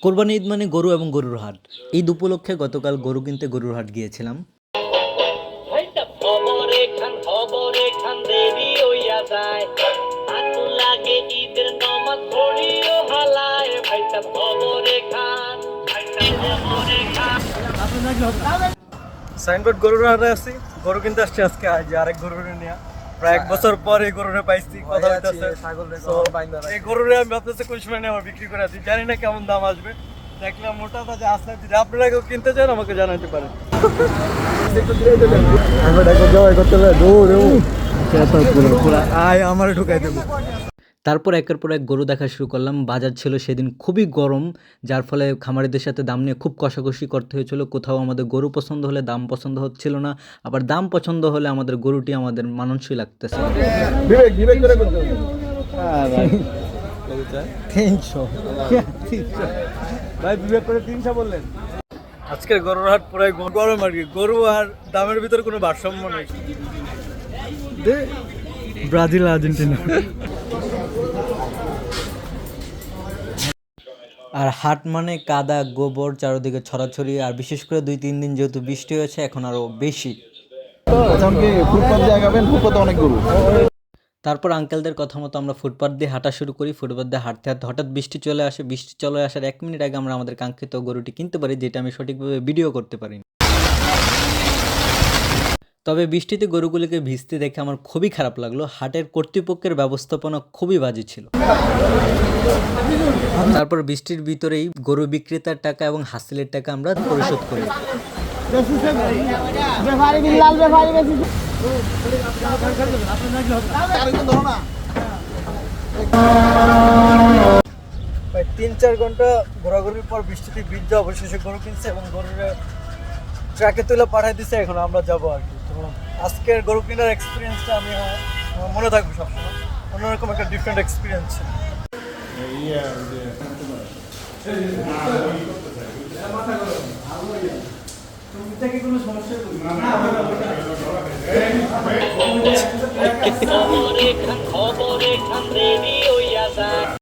কোরবানি ঈদ মানে গরু এবং গরুর হাট। ঈদ উপলক্ষে গতকাল গরু কিনতে গরুর হাট গিয়েছিলাম। সাইনবোর্ড গরুর হাটে আসছি, গরু কিনতে আসছি আজকে। আজ আরেক গরুরে নিয়ে প্রায় 1 বছর পর এই গরুরে পাইছি, কথা হইতাছে। এই গরুরে আমি ভাবতেছি কোন সময় নিয়ে আমার বিক্রি করে দিই, জানি না কেমন দাম আসবে। দেখলাম মোটা তাজা আসলে যদি আপনারা কেউ কিনতে চান আমাকে জানাতে পারেন। আমার ঢুকাই দেবো। তারপর একের পর এক গরু দেখা শুরু করলাম। বাজার ছিল সেদিন খুবই গরম, যার ফলে খামারিদের সাথে দাম নিয়ে খুব কষাকষি করতে হয়েছিল। কোথাও আমাদের গরু পছন্দ হলে দাম পছন্দ হচ্ছিল না, আবার দাম পছন্দ হলে আমাদের গরুটি আমাদের মানানসই লাগতেছে। 300 ভাই, বিবেক করে 300 বললেন। আজকের গরুর হাট পুরাই গরম আর কি। গরু আর দামের ভিতরে কোনো ভারসাম্য নেই। Brazil Argentina. আর হাট মানে কাদা গোবর চারদিকে ছড়াছড়ি, আর বিশেষ করে 2-3 দিন যেহেতু বৃষ্টি হয়েছে এখন আরো বেশি। তারপর আঙ্কেলদের কথা মতো আমরা ফুটপাথ দিয়ে হাঁটা শুরু করি। ফুটপাথ দিয়ে হাঁটতে হাঁটতে হঠাৎ বৃষ্টি চলে আসে। বৃষ্টি চলে আসার 1 মিনিট আগে আমরা আমাদের কাঙ্ক্ষিত গরুটি কিনতে পারি, যেটা আমি সঠিকভাবে ভিডিও করতে পারিনি। তবে বৃষ্টিতে গরুগুলিকে ভিজতে দেখে আমার খুবই খারাপ লাগলো। হাটের কর্তৃপক্ষের ব্যবস্থাপনা খুবই বাজে ছিল। তারপর বৃষ্টির ভিতরেই গরু বিক্রেতার টাকা এবং হাসিলের টাকা আমরা পরিশোধ করি। প্রায় 3-4 ঘন্টা ঘোরাঘুরির পর বৃষ্টিতে ভিজে অবশেষে গরু কিনছে এবং গরুর ট্রাকে তুলে পাঠিয়ে দিচ্ছে। এখন আমরা যাবো আর কি। তো আজকের গরু কেনার এক্সপিরিয়েন্সটা আমি আমার মনে থাকবে সবসময়। অন্যরকম একটা ডিফারেন্ট এক্সপিরিয়েন্স ছিল। কোনো সমস্যা